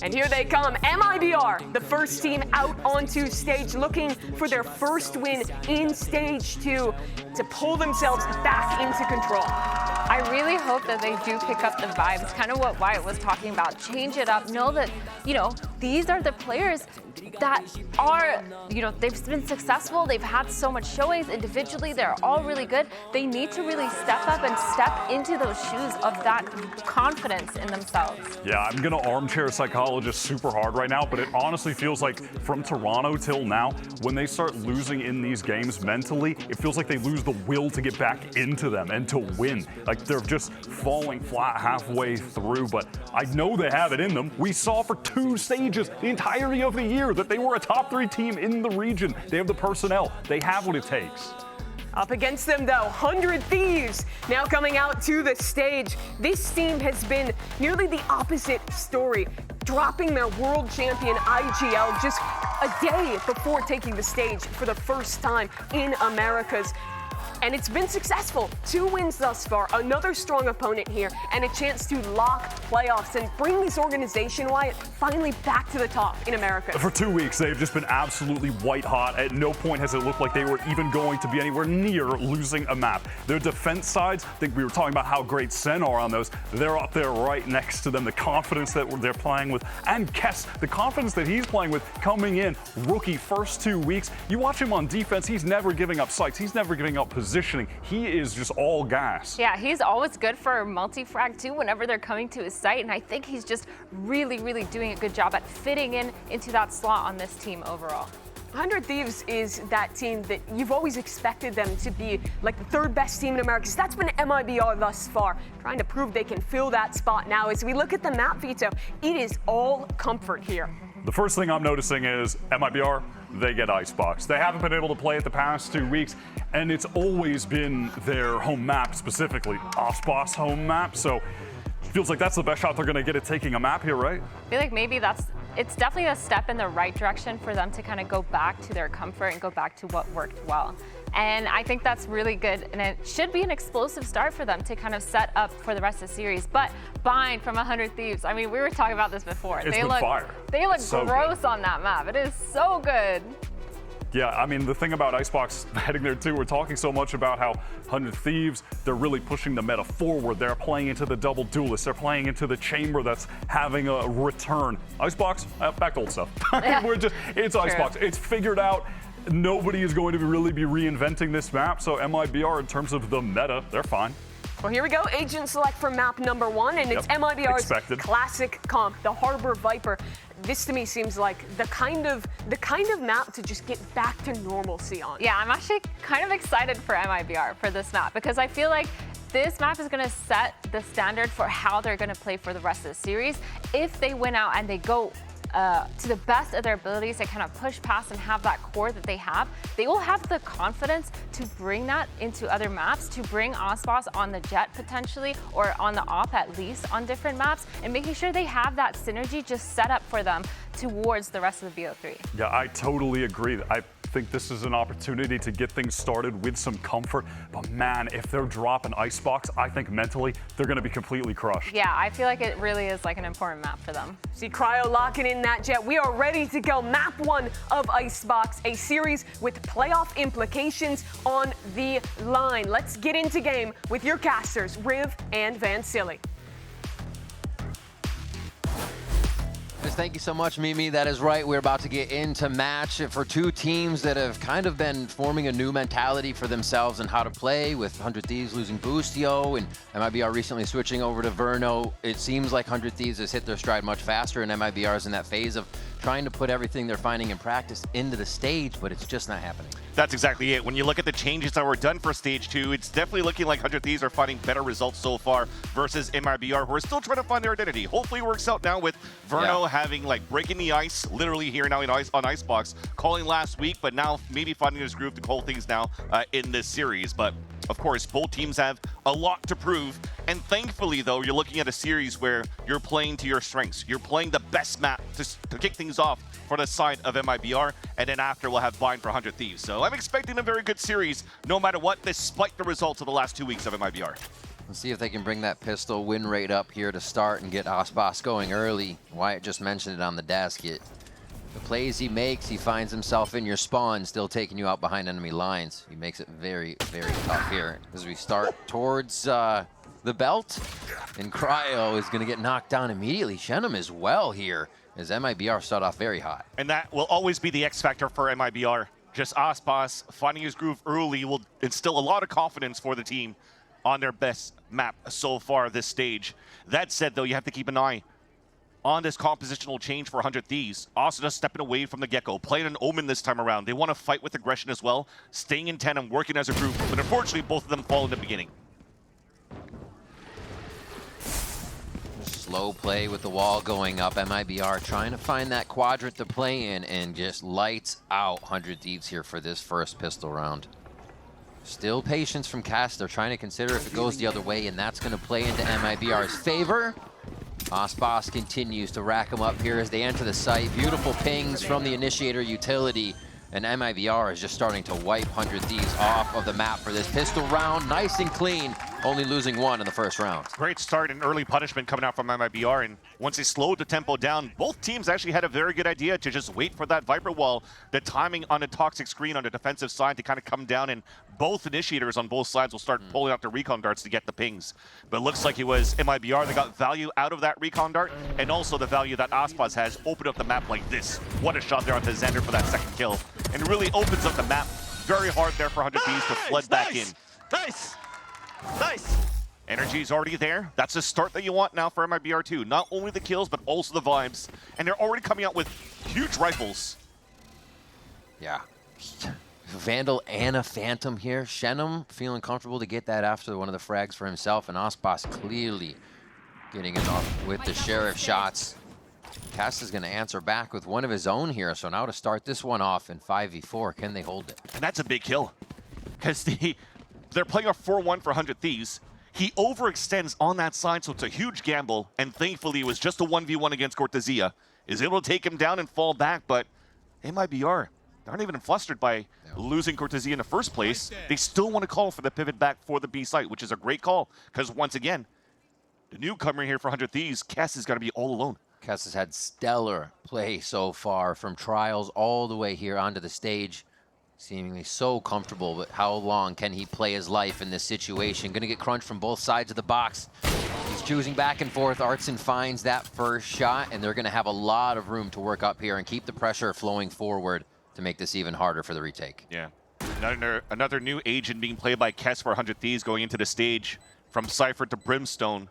And here they come, MIBR, the first team out onto stage, looking for their first win in Stage 2 to pull themselves back into control. I really hope that they do pick up the vibes, kind of what Wyatt was talking about. Change it up. Know that, you know, these are the players that are, you know, they've been successful. They've had so much showings individually. They're all really good. They need to really step up and step into those shoes of that confidence in themselves. Yeah, I'm going to armchair psychologist super hard right now, but it honestly feels like from Toronto till now, when they start losing in these games mentally, it feels like they lose the will to get back into them and to win. Like they're just falling flat halfway through, but I know they have it in them. We saw for 2 stages the entirety of the year that they were a top 3 team in the region. They have the personnel. They have what it takes. Up against them, though, 100 Thieves now coming out to the stage. This team has been nearly the opposite story, dropping their world champion IGL just a day before taking the stage for the first time in Americas. And it's been successful. 2 wins thus far, another strong opponent here, and a chance to lock playoffs and bring this organization, Wyatt, finally back to the top in America. For 2 weeks, they've just been absolutely white hot. At no point has it looked like they were even going to be anywhere near losing a map. Their defense sides, I think we were talking about how great Sen are on those. They're up there right next to them. The confidence that they're playing with, and Kess, the confidence that he's playing with coming in, rookie first 2 weeks. You watch him on defense, he's never giving up sights. He's never giving up positioning. He is just all gas. Yeah, he's always good for multi-frag too whenever they're coming to his site, and I think he's just really, really doing a good job at fitting into that slot on this team overall. 100 Thieves is that team that you've always expected them to be like the 3rd best team in America. So that's been MIBR thus far, trying to prove they can fill that spot now. As we look at the map, Vito, it is all comfort here. The first thing I'm noticing is MIBR, they get Icebox. They haven't been able to play it the past 2 weeks, and it's always been their home map, specifically Icebox home map. So it feels like that's the best shot they're going to get at taking a map here, right? I feel like maybe it's definitely a step in the right direction for them to kind of go back to their comfort and go back to what worked well. And I think that's really good, and it should be an explosive start for them to kind of set up for the rest of the series. But Bind from 100 Thieves, I mean, we were talking about this before. It's been fire. They look so gross good on that map. It is so good. Yeah, I mean, the thing about Icebox heading there too, we're talking so much about how 100 Thieves, they're really pushing the meta forward. They're playing into the double duelist. They're playing into the chamber that's having a return. Icebox, back to old stuff. It's Icebox. It's figured out. Nobody is going to really be reinventing this map, so MIBR, in terms of the meta, they're fine. Well, here we go. Agent select for map number 1, and it's MIBR's classic comp, the Harbor Viper. This to me seems like the kind of map to just get back to normalcy on. Yeah, I'm actually kind of excited for MIBR for this map, because I feel like this map is going to set the standard for how they're going to play for the rest of the series. If they win out and they go to the best of their abilities to kind of push past and have that core that they will have the confidence to bring that into other maps, to bring Osboss on the Jet potentially, or on the Op at least on different maps, and making sure they have that synergy just set up for them towards the rest of the BO3. Yeah, I totally agree. I think this is an opportunity to get things started with some comfort, but man, if they're dropping Icebox, I think mentally they're going to be completely crushed. Yeah, I feel like it really is like an important map for them. See Cryo locking in that Jet. We are ready to go. Map 1 of Icebox, a series with playoff implications on the line. Let's get into game with your casters, Riv and Van Silly. Thank you so much, Mimi. That is right. We're about to get into match for 2 teams that have kind of been forming a new mentality for themselves and how to play, with 100 Thieves losing Boostio and MIBR recently switching over to Verno. It seems like 100 Thieves has hit their stride much faster, and MIBR is in that phase of trying to put everything they're finding in practice into the stage, but it's just not happening. That's exactly it. When you look at the changes that were done for Stage 2, it's definitely looking like 100 Thieves are finding better results so far versus MIBR, who are still trying to find their identity. Hopefully it works out now with Verno having, like, breaking the ice, literally here now on Icebox, calling last week, but now maybe finding his groove to call things now in this series. But of course, both teams have a lot to prove, and thankfully, though, you're looking at a series where you're playing to your strengths. You're playing the best map to kick things off for the side of MIBR, and then after we'll have Bind for 100 Thieves. So I'm expecting a very good series, no matter what, despite the results of the last 2 weeks of MIBR. Let's see if they can bring that pistol win rate up here to start and get Aspas going early. Wyatt just mentioned it on the desk. The plays he makes, he finds himself in your spawn, still taking you out behind enemy lines. He makes it very, very tough here as we start towards the belt. And Cryo is going to get knocked down immediately. Shenum as well here as MIBR start off very hot. And that will always be the X factor for MIBR. Just Aspas finding his groove early will instill a lot of confidence for the team on their best map so far this stage. That said, though, you have to keep an eye on this compositional change for 100 Thieves. Also just stepping away from the get-go, playing an Omen this time around. They want to fight with aggression as well, staying in tandem, working as a group, but unfortunately both of them fall in the beginning. Slow play with the wall going up. MIBR trying to find that quadrant to play in and just lights out 100 Thieves here for this first pistol round. Still patience from Cass. They're trying to consider if it goes the other way, and that's going to play into MIBR's favor. Aspas continues to rack them up here as they enter the site. Beautiful pings from the initiator utility, and MIBR is just starting to wipe 100 Thieves off of the map for this pistol round. Nice and clean, only losing one in the first round. Great start and early punishment coming out from MIBR, and once they slowed the tempo down, both teams actually had a very good idea to just wait for that Viper wall, the timing on the toxic screen on the defensive side to kind of come down, and both initiators on both sides will start pulling out the recon darts to get the pings. But it looks like it was MIBR that got value out of that recon dart, and also the value that Aspas has opened up the map like this. What a shot there onto Xander for that second kill, and really opens up the map very hard there for 100 Thieves to flood back in. Nice! Nice! Energy's already there. That's the start that you want now for MIBR too. Not only the kills, but also the vibes. And they're already coming out with huge rifles. Yeah. Vandal and a Phantom here. Shenum feeling comfortable to get that after one of the frags for himself, and Aspas clearly getting it off with the Sheriff shots. Cass is going to answer back with one of his own here, so now to start this one off in 5v4, can they hold it? And that's a big kill, because they're playing a 4-1 for 100 Thieves. He overextends on that side, so it's a huge gamble, and thankfully it was just a 1v1 against Cortezia. Is able to take him down and fall back, but MIBR, they aren't even flustered by losing Cortezia in the first place. They still want to call for the pivot back for the B site, which is a great call, because once again, the newcomer here for 100 Thieves, Cass is going to be all alone. Cass has had stellar play so far, from trials all the way here onto the stage. Seemingly so comfortable, but how long can he play his life in this situation? Gonna get crunched from both sides of the box. He's choosing back and forth. Artson finds that first shot, and they're gonna have a lot of room to work up here and keep the pressure flowing forward to make this even harder for the retake. Yeah. Another new agent being played by Kess for 100 Thieves going into the stage. From Cypher to Brimstone,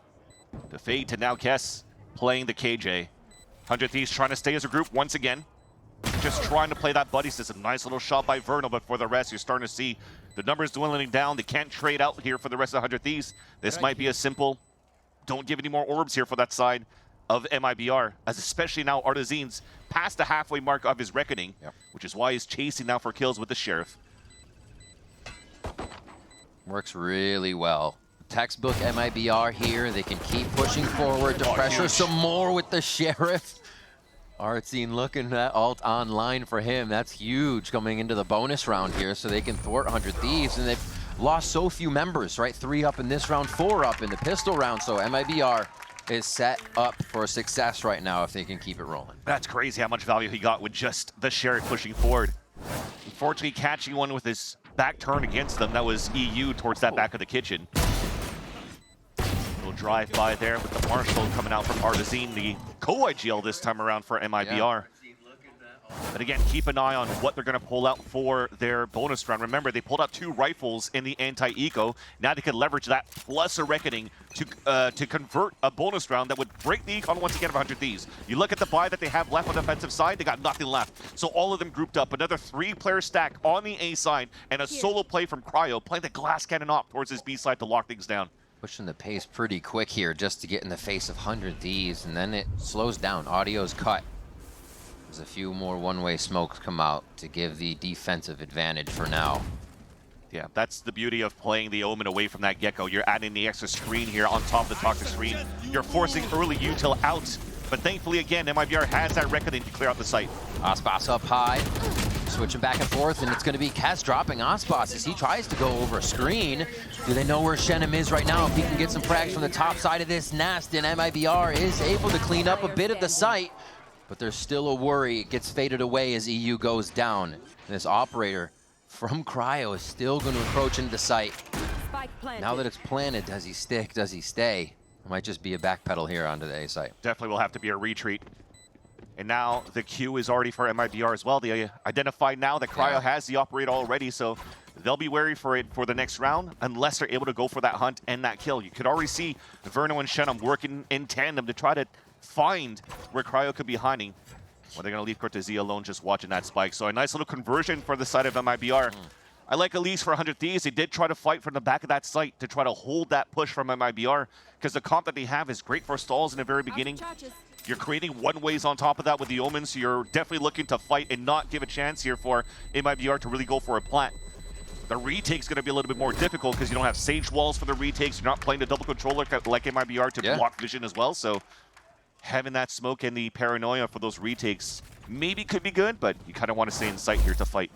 to Fade to now Kess playing the KJ. 100 Thieves trying to stay as a group once again. Just trying to play that buddy system. Nice little shot by Vernal, but for the rest, you're starting to see the numbers dwindling down. They can't trade out here for the rest of 100 Thieves. This might be a simple, don't give any more orbs here for that side of MIBR, as especially now Artizane's past the halfway mark of his reckoning, which is why he's chasing now for kills with the Sheriff. Works really well. Textbook MIBR here. They can keep pushing forward to pressure some more with the Sheriff. Artzine looking at alt online for him. That's huge coming into the bonus round here, so they can thwart 100 Thieves, and they've lost so few members, right? 3 up in this round, 4 up in the pistol round, so MIBR is set up for success right now if they can keep it rolling. That's crazy how much value he got with just the Sheriff pushing forward. Unfortunately, catching one with his back turn against them, that was EU towards that back of the kitchen. Drive by there with the Marshall coming out from Artizane, the co-IGL this time around for MIBR. But again, keep an eye on what they're going to pull out for their bonus round. Remember, they pulled out 2 rifles in the anti-eco. Now they can leverage that plus a reckoning to convert a bonus round that would break the econ once again of 100 Thieves. You look at the buy that they have left on the defensive side, they got nothing left. So all of them grouped up. Another 3-player stack on the A side, and a solo play from Cryo, playing the glass cannon op towards his B side to lock things down. Pushing the pace pretty quick here just to get in the face of 100 Thieves, and then it slows down. Audio's cut. There's a few more one-way smokes come out to give the defensive advantage for now. Yeah, that's the beauty of playing the Omen away from that get-go. You're adding the extra screen here on top of the toxic screen. You're forcing early util out, but thankfully again, MIBR has that reckoning to clear out the site. Aspas up high. Switching back and forth, and it's going to be Kess dropping Ospas as he tries to go over a screen. Do they know where Shenum is right now? If he can get some frags from the top side of this nest, and MIBR is able to clean up a bit of the site, but there's still a worry. It gets faded away as EU goes down. And this operator from Cryo is still going to encroach into the site. Now that it's planted, does he stick? Does he stay? It might just be a backpedal here onto the A site. Definitely will have to be a retreat. And now the queue is already for MIBR as well. They identified now that Cryo has the operator already, so they'll be wary for it for the next round unless they're able to go for that hunt and that kill. You could already see Verno and Shenum working in tandem to try to find where Cryo could be hiding. Well, they're going to leave Cortezia alone just watching that spike. So a nice little conversion for the side of MIBR. I like Elise for 100 Thieves. They did try to fight from the back of that site to try to hold that push from MIBR because the comp that they have is great for stalls in the very beginning. You're creating one-ways on top of that with the Omens, so you're definitely looking to fight and not give a chance here for MIBR to really go for a plant. The retake's going to be a little bit more difficult because you don't have Sage Walls for the retakes. You're not playing the double controller like MIBR to block vision as well, so having that smoke and the paranoia for those retakes maybe could be good, but you kind of want to stay in sight here to fight.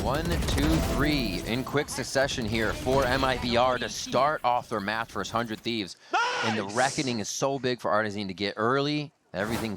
1, 2, 3 in quick succession here for MIBR to start off their match versus 100 Thieves. And the reckoning is so big for Artazine to get early. Everything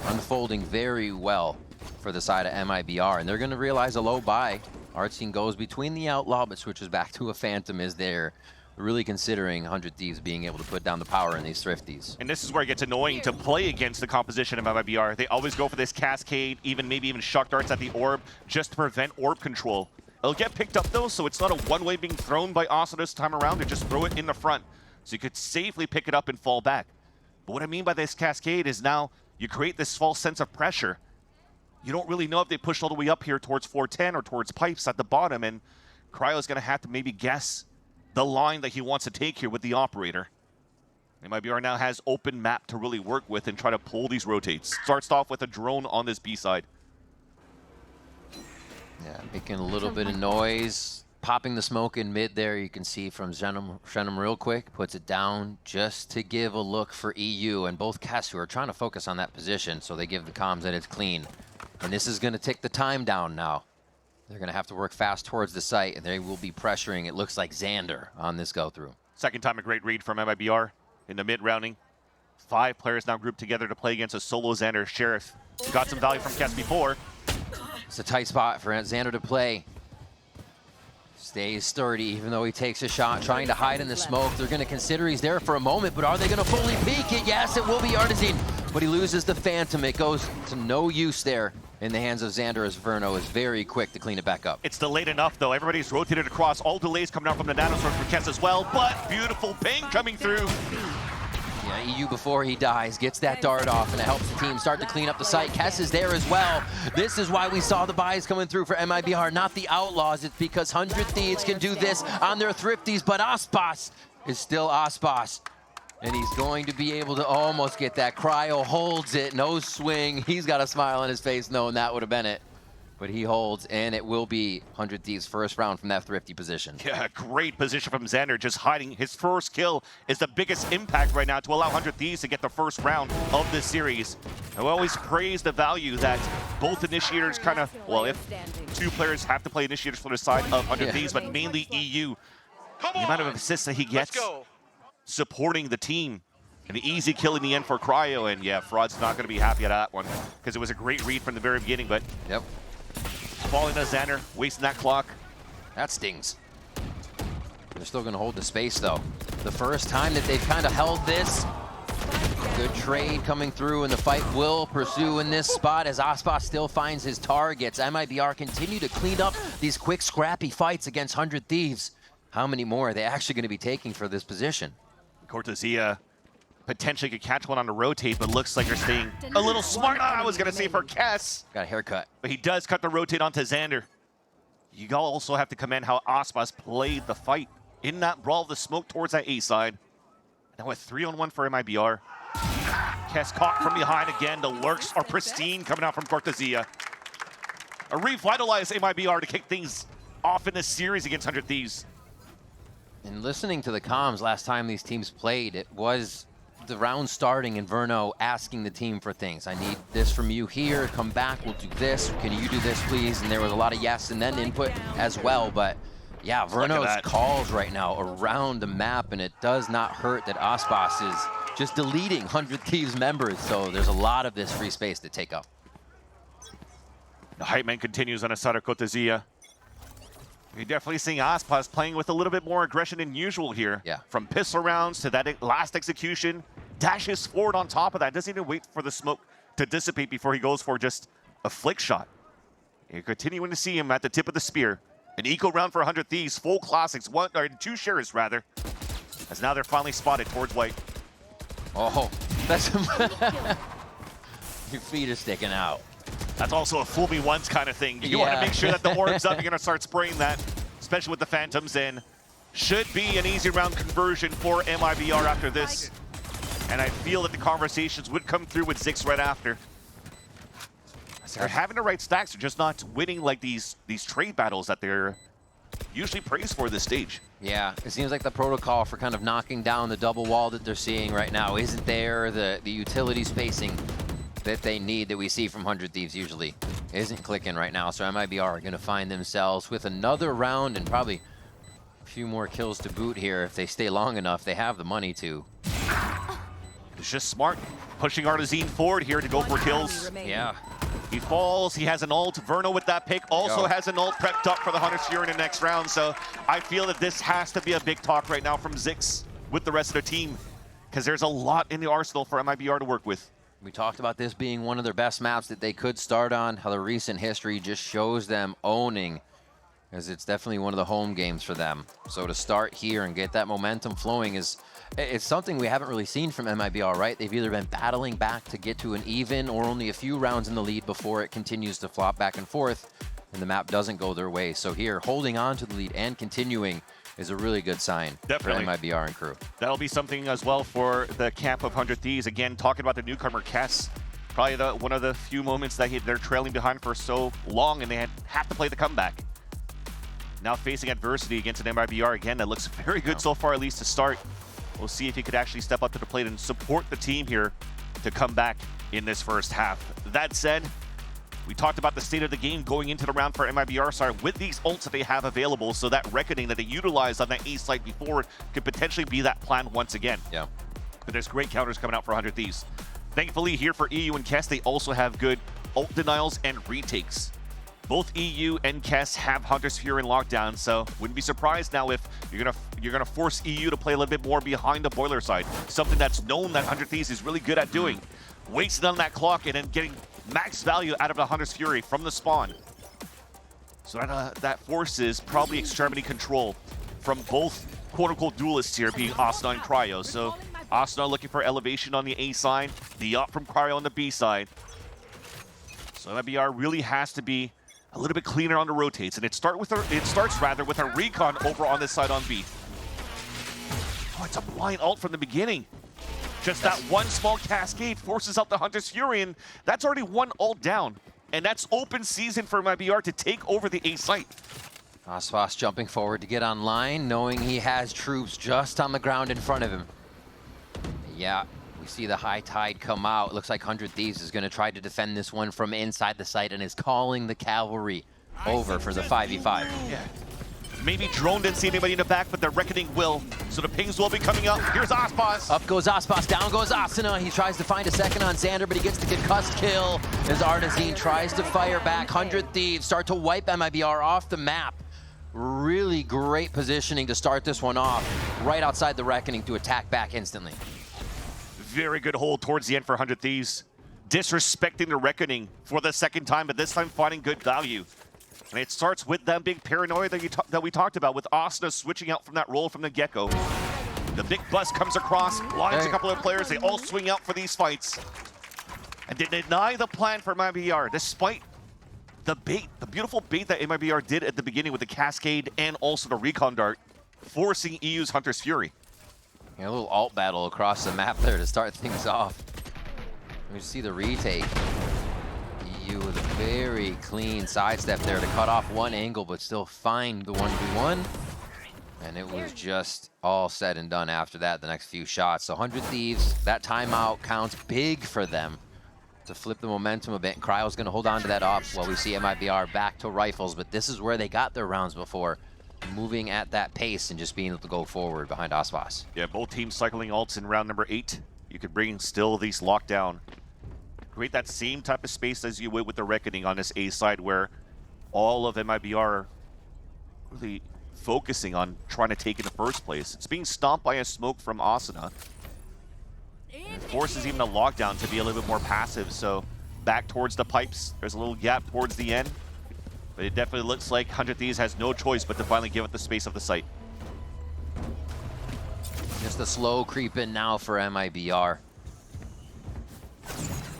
unfolding very well for the side of MIBR. And they're going to realize a low buy. Artazine goes between the Outlaw, but switches back to a Phantom as they're really considering 100 Thieves being able to put down the power in these Thrifties. And this is where it gets annoying to play against the composition of MIBR. They always go for this Cascade, maybe even Shock Darts at the Orb, just to prevent Orb control. It'll get picked up though, so it's not a one-way being thrown by Asa this time around. They just throw it in the front, so you could safely pick it up and fall back. But what I mean by this Cascade is now you create this false sense of pressure. You don't really know if they push all the way up here towards 410 or towards Pipes at the bottom, and Cryo's gonna have to maybe guess the line that he wants to take here with the operator. MIBR now has open map to really work with and try to pull these rotates. Starts off with a drone on this B side. Yeah, making a little bit of noise. Popping the smoke in mid there, you can see from Shenum real quick. Puts it down just to give a look for EU. And both Kess who are trying to focus on that position, so they give the comms that it's clean. And this is going to take the time down now. They're going to have to work fast towards the site, and they will be pressuring, it looks like, Xander on this go-through. Second time a great read from MIBR in the mid-rounding. 5 players now grouped together to play against a solo Xander. Sheriff got some value from Kess before. It's a tight spot for Xander to play. Stays sturdy, even though he takes a shot, trying to hide in the smoke. They're going to consider he's there for a moment, but are they going to fully peek it? Yes, it will be Artazine, but he loses the Phantom. It goes to no use there in the hands of Xander as Verno is very quick to clean it back up. It's delayed enough, though. Everybody's rotated across. All delays coming out from the nanosword for Kess as well, but beautiful ping coming through. Yeah, EU before he dies gets that dart off, and it helps the team start to clean up the site. Kess is there as well. This is why we saw the buys coming through for MIBR, not the Outlaws. It's because 100 Thieves can do this on their Thrifties, but Ospas is still Ospas. And he's going to be able to almost get that. Cryo holds it, no swing. He's got a smile on his face knowing that would have been it. But he holds, and it will be 100 Thieves' first round from that Thrifty position. Yeah, great position from Xander, just hiding. His first kill is the biggest impact right now to allow 100 Thieves to get the first round of this series. I always praise the value that both initiators kind of, well, if 2 players have to play initiators for the side of 100 Thieves, but mainly EU. The amount of assists that he gets supporting the team. And the easy kill in the end for Cryo, and yeah, Fraud's not going to be happy at that one because it was a great read from the very beginning, but falling to Xander, wasting that clock. That stings. They're still going to hold the space, though. The first time that they've kind of held this. Good trade coming through, and the fight will pursue in this spot as Ospas still finds his targets. MIBR continue to clean up these quick, scrappy fights against 100 Thieves. How many more are they actually going to be taking for this position? Cortezia potentially could catch one on the rotate, but looks like they're staying a little smart. I was going to say for Kess. Got a haircut. But he does cut the rotate onto Xander. You also have to commend how Ospas played the fight in that brawl of the smoke towards that A side. Now a 3-on-1 for MIBR. Kess caught from behind again. The lurks are pristine coming out from Cortezia. A revitalized MIBR to kick things off in this series against 100 Thieves. And listening to the comms last time these teams played, it was the round starting and Verno asking the team for things. I need this from you here, come back, we'll do this. Can you do this, please? And there was a lot of yes and then input as well. But yeah, Verno's calls right now around the map, and it does not hurt that Aspas is just deleting 100 Thieves members. So there's a lot of this free space to take up. The hype man continues on Asada Kotazia. You're definitely seeing Aspas playing with a little bit more aggression than usual here. Yeah. From pistol rounds to that last execution, dashes forward on top of that. Doesn't even wait for the smoke to dissipate before he goes for just a flick shot. You're continuing to see him at the tip of the spear. An eco round for 100 Thieves, full classics, two shares rather. As now they're finally spotted towards white. Oh, that's your feet are sticking out. That's also a fool me once kind of thing. You want to make sure that the orb's up. You're going to start spraying that, especially with the Phantoms in. Should be an easy round conversion for MIBR after this. And I feel that the conversations would come through with Zix right after. They're having the right stacks. They're just not winning like these trade battles that they're usually praised for this stage. Yeah, it seems like the protocol for kind of knocking down the double wall that they're seeing right now isn't there. The utility spacing that they need, that we see from 100 Thieves usually, isn't clicking right now. So MIBR are going to find themselves with another round and probably a few more kills to boot here. If they stay long enough, they have the money to. It's just smart, pushing Artazine forward here to go for kills. Yeah. He falls, he has an ult. Verno with that pick also has an ult prepped up for the Hunter's Fury in the next round. So I feel that this has to be a big talk right now from Zix with the rest of the team, because there's a lot in the arsenal for MIBR to work with. We talked about this being one of their best maps that they could start on, how the recent history just shows them owning, as it's definitely one of the home games for them. So to start here and get that momentum flowing it's something we haven't really seen from MIBR, right? They've either been battling back to get to an even or only a few rounds in the lead before it continues to flop back and forth and the map doesn't go their way. So here, holding on to the lead and continuing is a really good sign for MIBR and crew. That'll be something as well for the camp of 100 Thieves. Again, talking about the newcomer, Kess. Probably one of the few moments that they're trailing behind for so long and they have to play the comeback. Now facing adversity against an MIBR again that looks very good so far, at least to start. We'll see if he could actually step up to the plate and support the team here to come back in this first half. That said, we talked about the state of the game going into the round for MIBR side with these ults that they have available, so that reckoning that they utilized on that A site before could potentially be that plan once again. Yeah. But there's great counters coming out for 100 Thieves. Thankfully here for EU and Kess, they also have good ult denials and retakes. Both EU and Kess have Hunter's Fury in lockdown, so wouldn't be surprised now if you're gonna force EU to play a little bit more behind the boiler side. Something that's known that 100 Thieves is really good at doing. Wasting on that clock and then getting max value out of the Hunter's Fury from the spawn. So that forces probably extremity control from both quote-unquote duelists here, being Asuna and Cryo. So Asuna looking for elevation on the A side, the up from Cryo on the B side. So MIBR really has to be a little bit cleaner on the rotates, and it starts with a recon over on this side on B. Oh, it's a blind ult from the beginning. Just that one small cascade forces out the Hunter's Fury, and that's already one ult down. And that's open season for MIBR to take over the A site. Aspas jumping forward to get online, knowing he has troops just on the ground in front of him. Yeah, we see the high tide come out. It looks like 100 Thieves is going to try to defend this one from inside the site and is calling the cavalry over for the 5v5. Yeah. Maybe Drone didn't see anybody in the back, but the Reckoning will. So the pings will be coming up. Here's Aspas. Up goes Aspas, down goes Asuna. He tries to find a second on Xander, but he gets the concussed kill as Artazine tries to fire back. 100 Thieves start to wipe MIBR off the map. Really great positioning to start this one off, right outside the Reckoning to attack back instantly. Very good hold towards the end for 100 Thieves. Disrespecting the Reckoning for the second time, but this time finding good value. And it starts with them being paranoid that we talked about, with Asuna switching out from that role from the get-go. The big bus comes across, blinds a couple of players. They all swing out for these fights. And they deny the plan for MIBR, despite the bait, the beautiful bait that MIBR did at the beginning with the Cascade and also the Recon Dart, forcing EU's Hunter's Fury. Yeah, a little alt battle across the map there to start things off. We see the retake. EU with a very clean sidestep there to cut off one angle, but still find the 1v1. And it was just all said and done after that, the next few shots. So 100 Thieves, that timeout counts big for them to flip the momentum a bit. Cryo's going to hold on to that op while we see MIBR back to rifles, but this is where they got their rounds before, moving at that pace and just being able to go forward behind Aspas. Yeah, both teams cycling ults in round number 8. You could bring still these lockdown. Create that same type of space as you would with the Reckoning on this A side, where all of MIBR are really focusing on trying to take in the first place. It's being stomped by a smoke from Asuna. It forces even the lockdown to be a little bit more passive, so back towards the pipes. There's a little gap towards the end, but it definitely looks like 100 Thieves has no choice but to finally give it the space of the site. Just a slow creep in now for MIBR.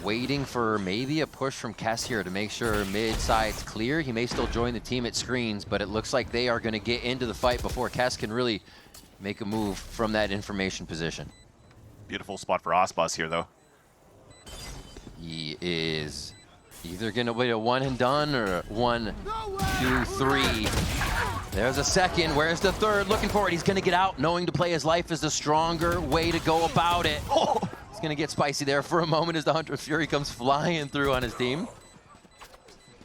Waiting for maybe a push from Kess here to make sure mid side's clear. He may still join the team at screens, but it looks like they are going to get into the fight before Kess can really make a move from that information position. Beautiful spot for Aspas here, though. He is either going to wait a one and done or 1, 2, 3. There's a second. Where's the third? Looking for it. He's going to get out, knowing to play his life is the stronger way to go about it. Oh, it's going to get spicy there for a moment as the Hunter Fury comes flying through on his team.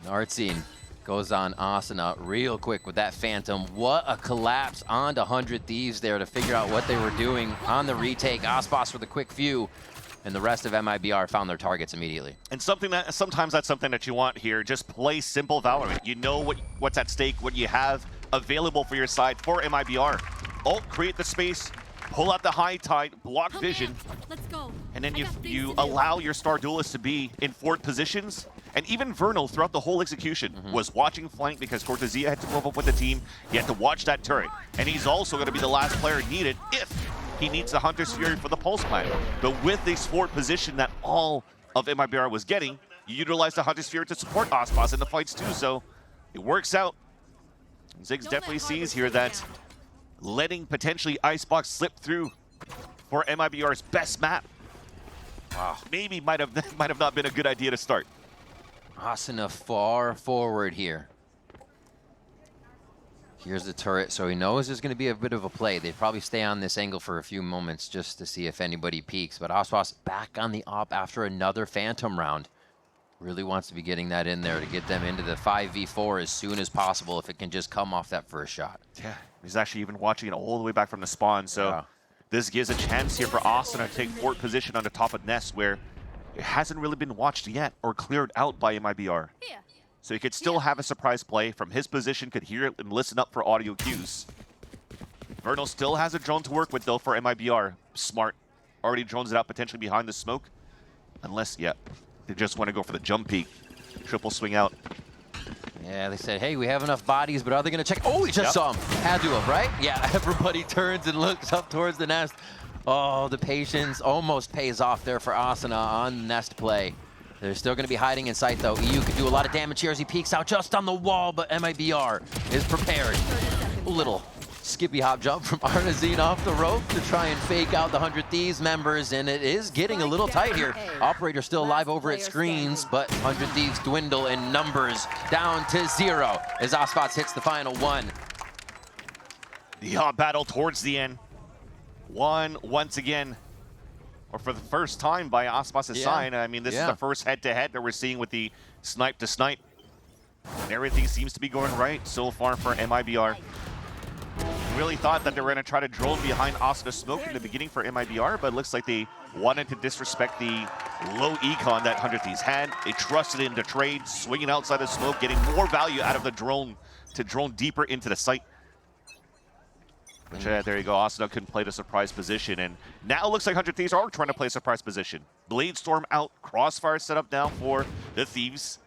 Nartzine goes on Asuna real quick with that Phantom. What a collapse onto 100 Thieves there to figure out what they were doing on the retake. Aspas with a quick few, and the rest of MIBR found their targets immediately. And sometimes that's something that you want here. Just play simple Valorant. You know what's at stake, what you have available for your side for MIBR. Ult, create the space, pull out the high tide, block vision. Let's go. And then you allow your star duelists to be in forward positions. And even Vernal, throughout the whole execution, was watching flank because Cortezia had to move up with the team. He had to watch that turret. And he's also going to be the last player needed if he needs the Hunter's Fury for the pulse plan. But with this forward position that all of MIBR was getting, you utilize the Hunter's Fury to support Aspas in the fights too. So it works out. Ziggs definitely sees here that letting potentially Icebox slip through for MIBR's best map, maybe might have not been a good idea to start. Asuna far forward here. Here's the turret, so he knows there's going to be a bit of a play. They'd probably stay on this angle for a few moments just to see if anybody peeks. But Aspas back on the op after another Phantom round. Really wants to be getting that in there to get them into the 5v4 as soon as possible if it can just come off that first shot. Yeah, he's actually even watching it all the way back from the spawn. So this gives a chance here for Asuna to take forward position on the top of Nest, where it hasn't really been watched yet or cleared out by MIBR. So he could still have a surprise play from his position, could hear it and listen up for audio cues. Vernal still has a drone to work with, though, for MIBR. Smart. Already drones it out potentially behind the smoke. Unless, they just want to go for the jump peek. Triple swing out. Yeah, they said, hey, we have enough bodies, but are they going to check? Oh, we just saw him. Had to have, right? Yeah, everybody turns and looks up towards the Nest. Oh, the patience almost pays off there for Asuna on Nest play. They're still going to be hiding in sight, though. EU could do a lot of damage here as he peeks out just on the wall, but MIBR is prepared. A little skippy hop jump from Arnazine off the rope to try and fake out the 100 Thieves members, and it is getting a little tight here. Operator still alive over at screens, but 100 Thieves dwindle in numbers down to 0 as Aspas hits the final one. The hot battle towards the end. Won once again, or for the first time by Aspas' side. I mean, this is the first head-to-head that we're seeing with the snipe-to-snipe. And everything seems to be going right so far for MIBR. Really thought that they were going to try to drone behind Asuna smoke in the beginning for MIBR, but it looks like they wanted to disrespect the low econ that 100 Thieves had. They trusted in the trade, swinging outside the smoke, getting more value out of the drone to drone deeper into the site. Which, there you go, Asuna couldn't play the surprise position, and now it looks like 100 Thieves are trying to play a surprise position. Blade Storm out, Crossfire set up now for the Thieves.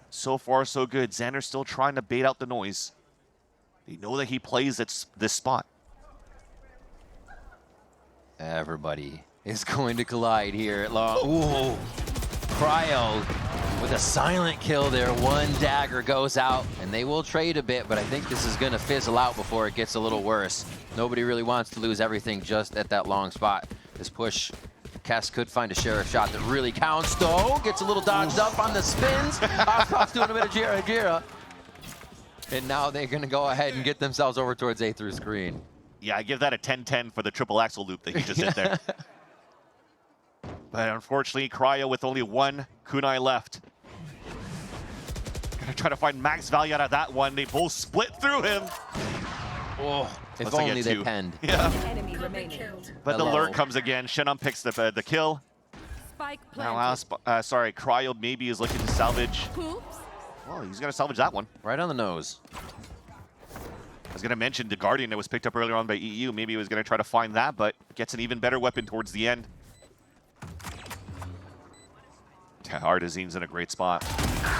So far, so good. Xander still trying to bait out the noise. They know that he plays at this spot. Everybody is going to collide here at long. Ooh, Cryo with a silent kill there. One dagger goes out, and they will trade a bit, but I think this is going to fizzle out before it gets a little worse. Nobody really wants to lose everything just at that long spot. This push, Kess could find a sheriff shot that really counts, though. Gets a little dodged up on the spins. Aspas doing a bit of Jira. And now they're going to go ahead and get themselves over towards A through screen. Yeah, I give that a 10-10 for the triple axle loop that he just did there. But unfortunately, Cryo with only one kunai left. Gonna try to find max value out of that one. They both split through him. Oh, if Looks like only a they 2. penned. Yeah. Enemy remaining. But the Hello. lurk comes again. Shannon picks the kill. Spike Now, planted. sorry, Cryo maybe is looking to salvage. Oops. Well, he's gonna salvage that one. Right on the nose. I was gonna mention the Guardian that was picked up earlier on by EU. Maybe he was gonna try to find that, but gets an even better weapon towards the end. Artisan's in a great spot.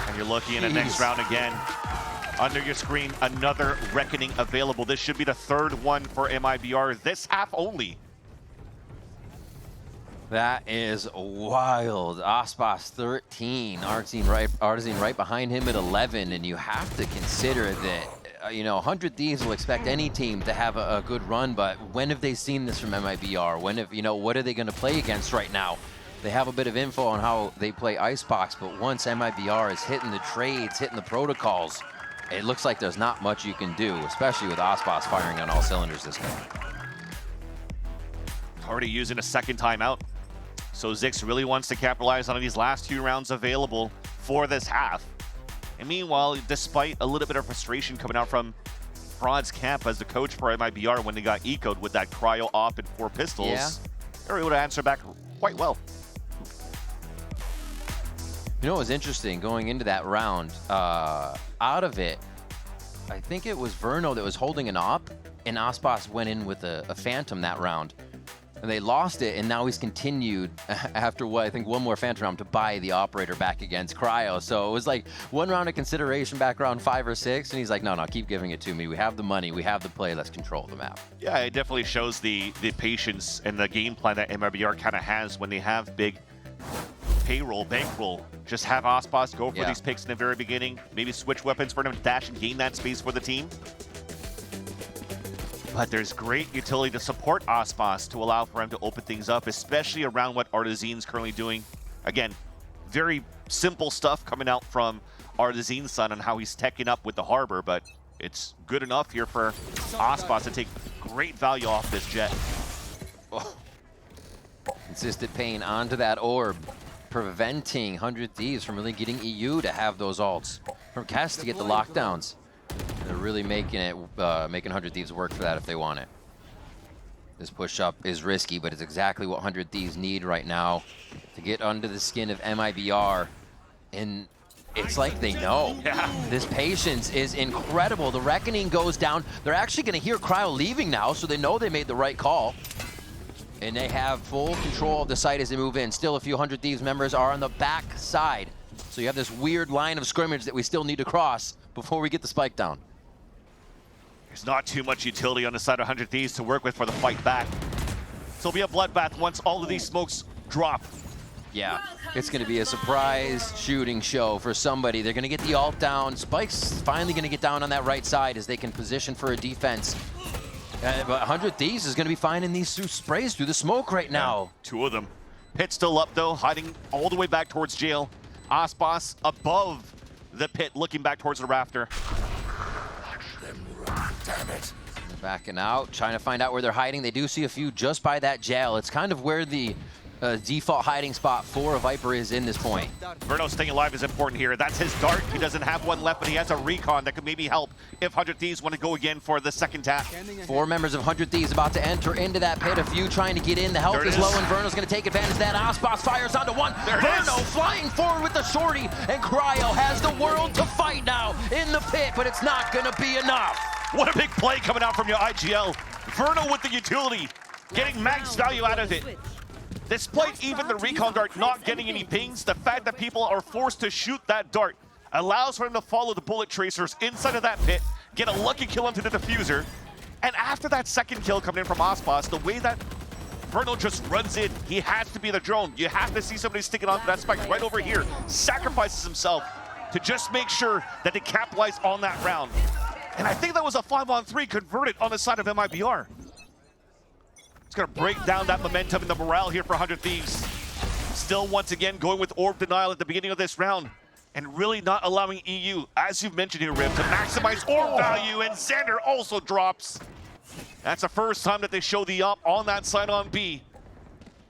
And you're looking in the next round again. Under your screen, another Reckoning available. This should be the third one for MIBR this half only. That is wild. Aspas 13, Artisan right behind him at 11, and you have to consider that, you know, 100 Thieves will expect any team to have a good run, but when have they seen this from MIBR? When have, you know, what are they going to play against right now? They have a bit of info on how they play Icebox, but once MIBR is hitting the trades, hitting the protocols, it looks like there's not much you can do, especially with Aspas firing on all cylinders this game. Already using a second timeout. So Zix really wants to capitalize on these last 2 rounds available for this half. And meanwhile, despite a little bit of frustration coming out from Fraud's camp as the coach for MIBR when they got ecoed with that cryo op and 4 pistols, they were able to answer back quite well. You know what was interesting going into that round? Out of it, I think it was Verno that was holding an op, and Aspas went in with a Phantom that round. And they lost it, and now he's continued after what I think one more Phantom round to buy the operator back against Cryo. So it was like 1 round of consideration back round 5 or 6, and he's like, no, keep giving it to me. We have the money, we have the play, let's control the map. Yeah, it definitely shows the patience and the game plan that MIBR kind of has when they have big payroll, bankroll. Just have Aspas go for these picks in the very beginning, maybe switch weapons for him to dash and gain that space for the team. But there's great utility to support Aspas to allow for him to open things up, especially around what Artisan's currently doing. Again, very simple stuff coming out from Artisan's son on how he's teching up with the Harbor, but it's good enough here for Aspas to take great value off this jet. Oh. Consistent pain onto that orb, preventing 100 Thieves from really getting EU to have those ults. From Kess to get the lockdowns. They're really making it, making 100 Thieves work for that if they want it. This push-up is risky, but it's exactly what 100 Thieves need right now to get under the skin of MIBR. And it's like they know. Yeah. This patience is incredible. The Reckoning goes down. They're actually going to hear Cryo leaving now, so they know they made the right call. And they have full control of the site as they move in. Still, a few 100 Thieves members are on the back side. So you have this weird line of scrimmage that we still need to cross before we get the spike down. There's not too much utility on the side of 100 Thieves to work with for the fight back. So it'll be a bloodbath once all of these smokes drop. Yeah, it's going to be a surprise shooting show for somebody. They're going to get the ult down. Spike's finally going to get down on that right side as they can position for a defense. But 100 Thieves is going to be finding these sprays through the smoke right now. 2 of them. Pit still up though, hiding all the way back towards jail. Aspas above the pit, looking back towards the rafter. Damn it. They're backing out, trying to find out where they're hiding. They do see a few just by that jail. It's kind of where the default hiding spot for a Viper is in this point. Verno staying alive is important here. That's his dart. He doesn't have one left, but he has a recon that could maybe help if 100 Thieves want to go again for the second tap. 4 members of 100 Thieves about to enter into that pit. A few trying to get in. The health is low, and Verno's going to take advantage of that. Aspas fires onto 1. Verno flying forward with the shorty, and Cryo has the world to fight now in the pit, but it's not going to be enough. What a big play coming out from your IGL. Verno with the utility, getting max value out of it. Despite even the recon dart not getting any pings, the fact that people are forced to shoot that dart allows for him to follow the bullet tracers inside of that pit, get a lucky kill onto the diffuser, and after that second kill coming in from Aspas, the way that Verno just runs in, he has to be the drone. You have to see somebody sticking onto that spike right over here, sacrifices himself to just make sure that they capitalize on that round. And I think that was a 5-on-3 converted on the side of MIBR. It's going to break down that momentum and the morale here for 100 Thieves. Still, once again, going with Orb Denial at the beginning of this round. and really not allowing EU, as you've mentioned here, Rip, to maximize orb value, and Xander also drops. That's the first time that they show the up on that side on B.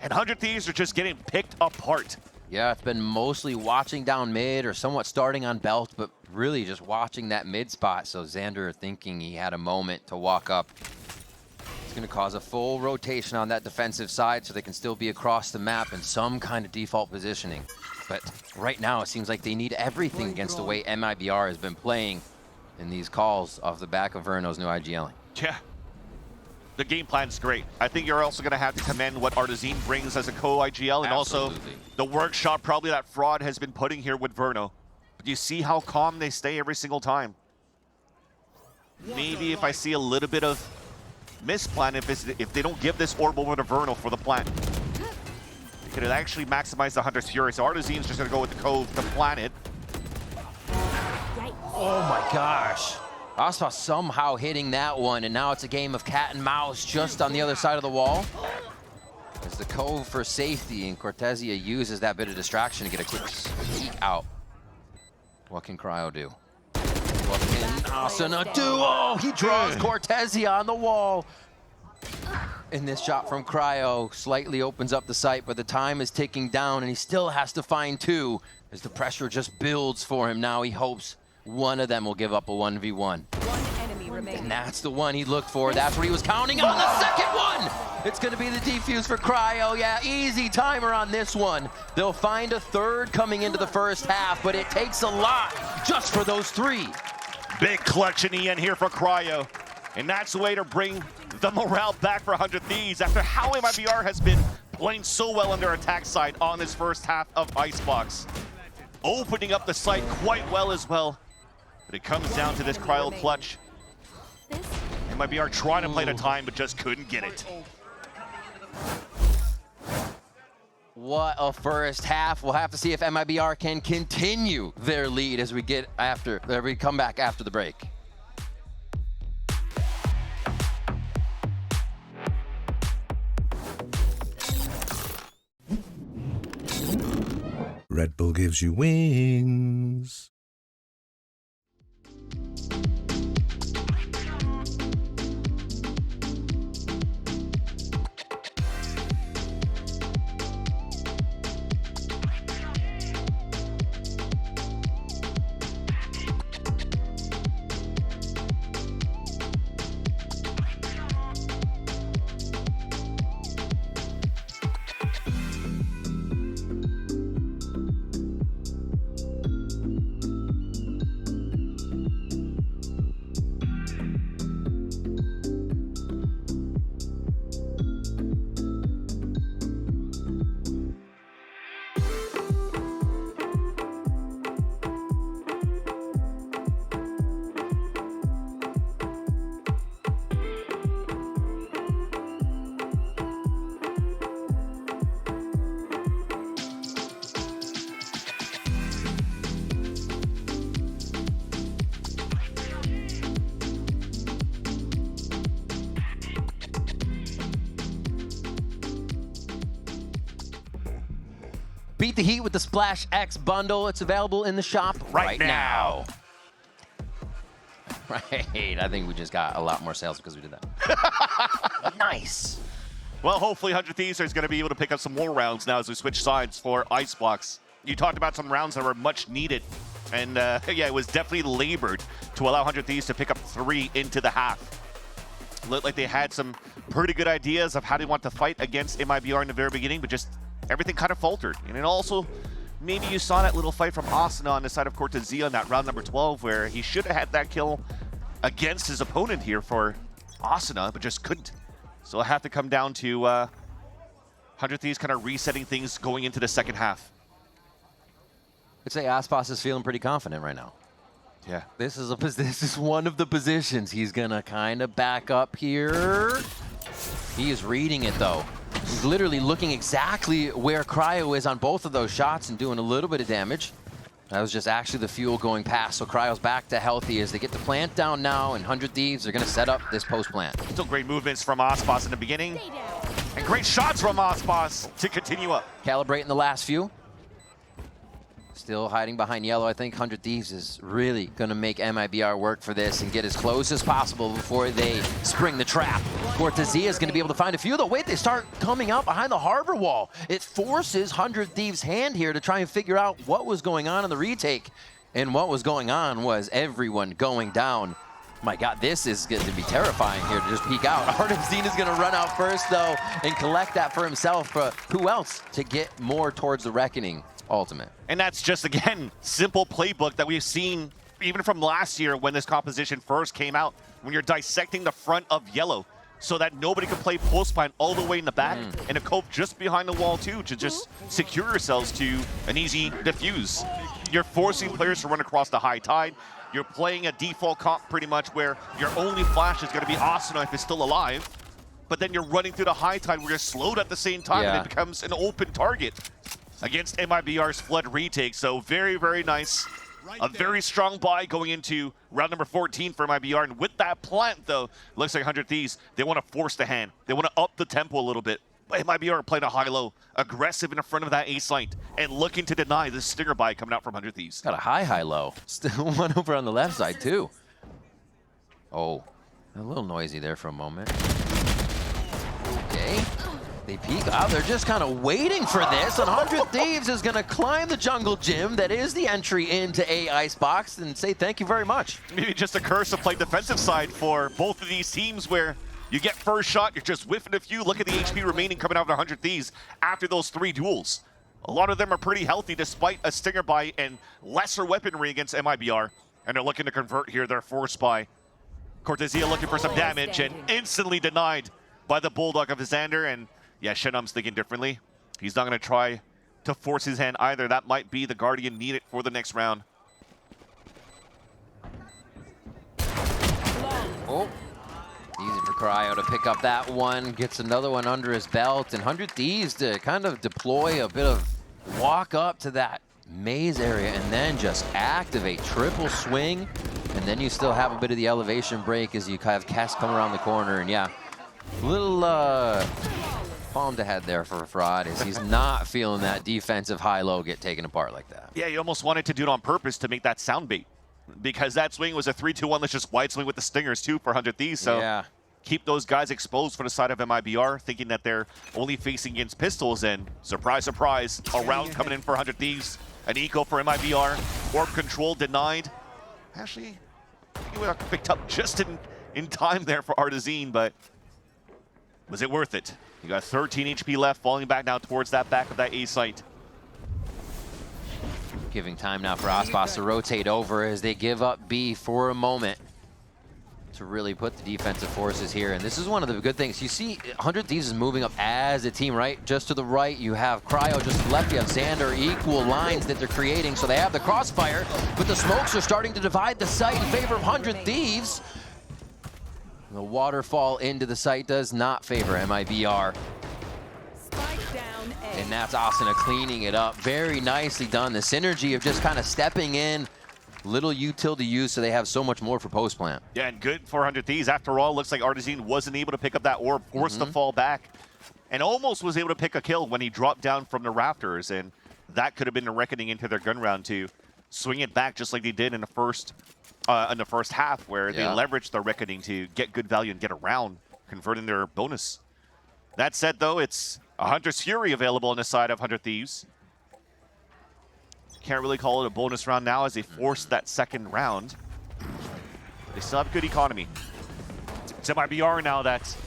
And 100 Thieves are just getting picked apart. Yeah, it's been mostly watching down mid or somewhat starting on belt, but really just watching that mid spot. So Xander thinking he had a moment to walk up. It's going to cause a full rotation on that defensive side so they can still be across the map in some kind of default positioning. But right now it seems like they need everything against the way MIBR has been playing in these calls off the back of Verno's new IGL. Yeah. The game plan's great. I think you're also going to have to commend what Artazine brings as a co-IGL, and also the workshop probably that Fraud has been putting here with Verno. But you see how calm they stay every single time. Maybe if I see a little bit of misplan, if they don't give this orb over to Verno for the plant, they could actually maximize the Hunter's Fury. So Artazine's just going to go with the Cove to plant it. Oh my gosh. Aspa somehow hitting that one, and now it's a game of cat and mouse just on the other side of the wall. As the Cove for safety, and Cortezia uses that bit of distraction to get a quick sneak out. What can Cryo do? What can Asuna do? Oh, he draws Cortezia on the wall. And this shot from Cryo slightly opens up the site, but the time is ticking down, and he still has to find two as the pressure just builds for him. Now he hopes one of them will give up a 1v1. And that's the one he looked for. That's what he was counting on. The second one! It's going to be the defuse for Cryo. Yeah, easy timer on this one. They'll find a third coming into the first half, but it takes a lot just for those three. Big clutch in the end here for Cryo. And that's the way to bring the morale back for 100 Thieves after how MIBR has been playing so well on their attack side on this first half of Icebox. Opening up the site quite well as well. But it comes down to this Cryo clutch. MIBR trying to play the time, but just couldn't get it. What a first half. We'll have to see if MIBR can continue their lead as we come back after the break. Red Bull gives you wings. Beat the heat with the Splash X bundle. It's available in the shop right now. Right, I think we just got a lot more sales because we did that. Nice. Well, hopefully 100 Thieves is going to be able to pick up some more rounds now as we switch sides for Icebox. You talked about some rounds that were much needed. And yeah, it was definitely labored to allow 100 Thieves to pick up 3 into the half. Looked like they had some pretty good ideas of how they want to fight against MIBR in the very beginning, but just everything kind of faltered. And it also, maybe you saw that little fight from Asuna on the side of Cortezia in that round number 12, where he should have had that kill against his opponent here for Asuna, but just couldn't. So it'll have to come down to 100 Thieves kind of resetting things going into the second half. I'd say Aspas is feeling pretty confident right now. Yeah. This is one of the positions he's gonna kind of back up here. He is reading it though. He's literally looking exactly where Cryo is on both of those shots and doing a little bit of damage. That was just actually the fuel going past, so Cryo's back to healthy as they get the plant down now, and 100 Thieves are gonna set up this post plant. Still great movements from Aspas in the beginning. And great shots from Aspas to continue up. Calibrating the last few. Still hiding behind yellow. I think 100 Thieves is really going to make MIBR work for this and get as close as possible before they spring the trap. Cortezia is going to be able to find a few, though. Wait, they start coming out behind the harbor wall. It forces 100 Thieves' hand here to try and figure out what was going on in the retake. And what was going on was everyone going down. My God, this is going to be terrifying here to just peek out. Artesine is going to run out first, though, and collect that for himself. But who else to get more towards the Reckoning ultimate? And that's just, again, simple playbook that we've seen even from last year when this composition first came out, when you're dissecting the front of yellow so that nobody can play postpine all the way in the back and a cope just behind the wall too to just secure yourselves to an easy defuse. You're forcing players to run across the high tide. You're playing a default comp pretty much where your only flash is going to be Asuna if it's still alive, but then you're running through the high tide where you're slowed at the same time and it becomes an open target against MIBR's Flood retake. So very, very nice. A very strong buy going into round number 14 for MIBR. And with that plant, though, looks like 100 Thieves, they want to force the hand. They want to up the tempo a little bit. But MIBR are playing a high-low, aggressive in the front of that ace light, and looking to deny this stinger buy coming out from 100 Thieves. Got a high-low. Still one over on the left side, too. Oh, a little noisy there for a moment. Okay. They peek out. They're just kind of waiting for this. And 100 Thieves is going to climb the jungle gym that is the entry into A Icebox and say thank you very much. Maybe just a curse of playing defensive side for both of these teams where you get first shot, you're just whiffing a few. Look at the HP remaining coming out of 100 Thieves after those 3 duels. A lot of them are pretty healthy despite a stinger buy and lesser weaponry against MIBR. And they're looking to convert here their force buy. Cortezia looking for some damage and instantly denied by the Bulldog of Xander. And yeah, Shenum's thinking differently. He's not going to try to force his hand either. That might be the Guardian needed for the next round. Oh, easy for Cryo to pick up that one. Gets another one under his belt. And 100 Thieves to kind of deploy a bit of walk up to that maze area and then just activate triple swing. And then you still have a bit of the elevation break as you kind of cast come around the corner. And yeah, little palm to head there for Fraud is he's not feeling that defensive high-low get taken apart like that. Yeah, you almost wanted to do it on purpose to make that sound bait because that swing was a 3-2-1. Let's just wide swing with the stingers too for 100 Thieves. So yeah, keep those guys exposed for the side of MIBR, thinking that they're only facing against pistols. And surprise, surprise, a round coming in for 100 Thieves. An eco for MIBR. Orb control denied. Actually, he got picked up just in time there for Artesine, but was it worth it? You got 13 HP left, falling back now towards that back of that A site. giving time now for Aspas to rotate over as they give up B for a moment to really put the defensive forces here. And this is one of the good things. You see 100 Thieves is moving up as a team, right? Just to the right, you have Cryo, just to the left, you have Xander, equal lines that they're creating. So they have the crossfire, but the smokes are starting to divide the site in favor of 100 Thieves. The waterfall into the site does not favor MIBR. And that's Asuna cleaning it up. Very nicely done. The synergy of just kind of stepping in, little util to use, so they have so much more for post plant. Yeah, and good 400 Thieves. After all, looks like Artesine wasn't able to pick up that orb, forced to fall back, and almost was able to pick a kill when he dropped down from the rafters. And that could have been a reckoning into their gun round to swing it back just like they did in the first half, where they leveraged their reckoning to get good value and get around, converting their bonus. That said, though, it's a Hunter's Fury available on the side of 100 Thieves. Can't really call it a bonus round now as they forced that second round. They still have good economy. It's MIBR now that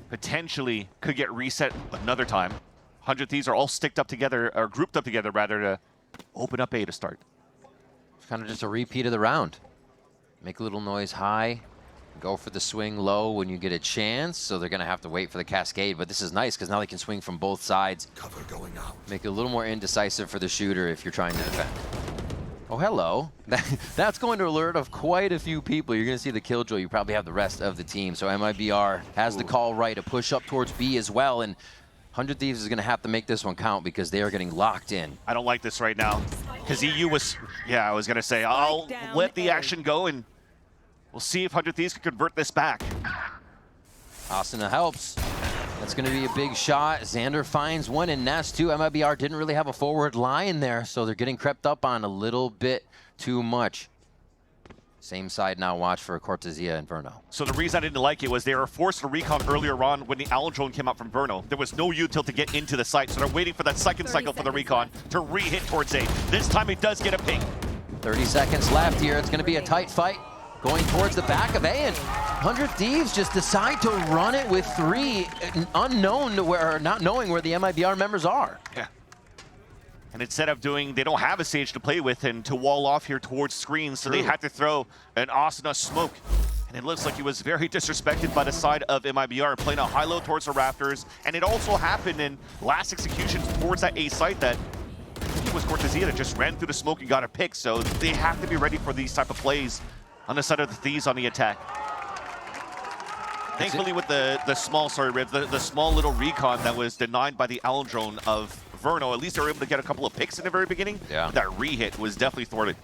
potentially could get reset another time. 100 Thieves are all sticked up together, or grouped up together rather, to open up A to start. It's kind of just a repeat of the round. Make a little noise high, go for the swing low when you get a chance. So they're going to have to wait for the cascade, but this is nice because now they can swing from both sides. Cover going out. Make it a little more indecisive for the shooter if you're trying to defend. Oh, hello. That's going to alert of quite a few people. You're going to see the killjoy. You probably have the rest of the team. So MIBR has the call right to push up towards B as well. And 100 Thieves is going to have to make this one count because they are getting locked in. I don't like this right now because EU was, I was going to say, I'll let the action go and we'll see if 100 Thieves can convert this back. Asuna helps. That's going to be a big shot. Xander finds one in Nest too. MIBR didn't really have a forward line there, so they're getting crept up on a little bit too much. Same side now, watch for Cortezia and Verno. So the reason I didn't like it was they were forced to recon earlier on when the Owl drone came out from Verno. There was no util to get into the site, so they're waiting for that second cycle for the recon to re-hit towards A. This time it does get a ping. 30 seconds left here. It's going to be a tight fight going towards the back of A, and 100 Thieves just decide to run it with 3 unknown to where, or not knowing where the MIBR members are. Yeah. And instead of doing, they don't have a stage to play with and to wall off here towards screens, so they had to throw an Asuna smoke. And it looks like he was very disrespected by the side of MIBR, playing a high-low towards the Raptors. And it also happened in last execution towards that A site that I think it was Cortezia that just ran through the smoke and got a pick. So they have to be ready for these type of plays on the side of the Thieves on the attack. Thankfully with the small, sorry Rib, the small little recon that was denied by the Owl drone of Verno, at least they were able to get a couple of picks in the very beginning. Yeah. That re-hit was definitely thwarted.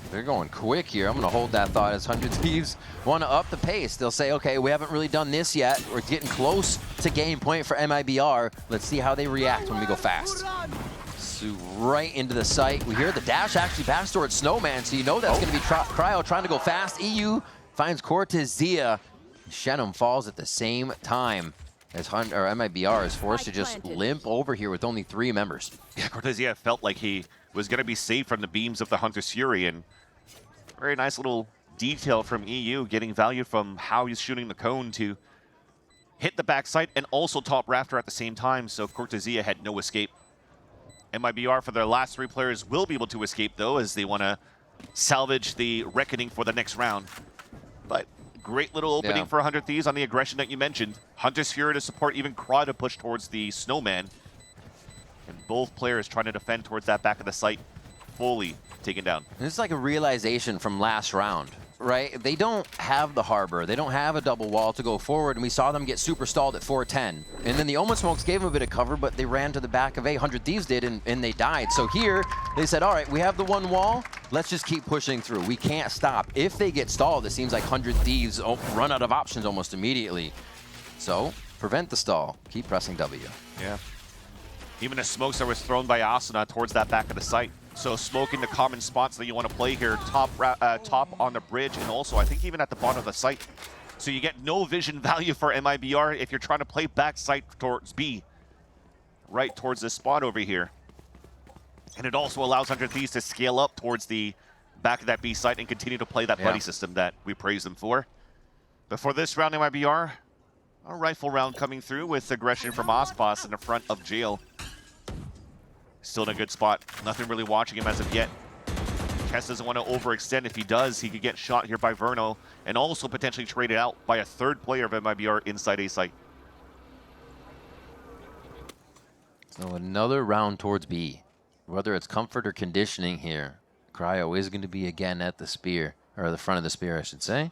They're going quick here. I'm going to hold that thought as 100 Thieves want to up the pace. They'll say, okay, we haven't really done this yet. We're getting close to game point for MIBR. Let's see how they react when we go fast. So right into the site. We hear the dash actually pass towards Snowman, so you know that's going to be Cryo trying to go fast. EU finds Cortezia. Shenum falls at the same time as MIBR is forced to just limp over here with only 3 members. Yeah, Cortezia felt like he was going to be saved from the beams of the Hunter's Fury, and very nice little detail from EU, getting value from how he's shooting the cone to hit the backside and also top Rafter at the same time, so Cortezia had no escape. MIBR, for their last 3 players, will be able to escape, though, as they want to salvage the Reckoning for the next round. But great little opening for 100 Thieves on the aggression that you mentioned. Hunter's Fury to support even Cry to push towards the Snowman. And both players trying to defend towards that back of the site, fully taken down. This is like a realization from last round, right? They don't have the harbor. They don't have a double wall to go forward, and we saw them get super stalled at 410. And then the Omen Smokes gave them a bit of cover, but they ran to the back of A. 100 Thieves did, and they died. So here, they said, all right, we have the one wall. Let's just keep pushing through. We can't stop. If they get stalled, it seems like 100 Thieves run out of options almost immediately. So prevent the stall. Keep pressing W. Yeah. Even the smokes that was thrown by Asuna towards that back of the site. So smoking the common spots that you want to play here, top on the bridge, and also I think even at the bottom of the site. So you get no vision value for MIBR if you're trying to play back site towards B, right towards this spot over here. And it also allows 100 Thieves to scale up towards the back of that B site and continue to play that buddy system that we praise them for. But for this round, MIBR, a rifle round coming through with aggression from Ospas in the front of Jail. Still in a good spot. Nothing really watching him as of yet. Kess doesn't want to overextend. If he does, he could get shot here by Verno and also potentially traded out by a 3rd player of MIBR inside A site. So another round towards B. Whether it's comfort or conditioning here, Cryo is going to be again at the spear, or the front of the spear, I should say.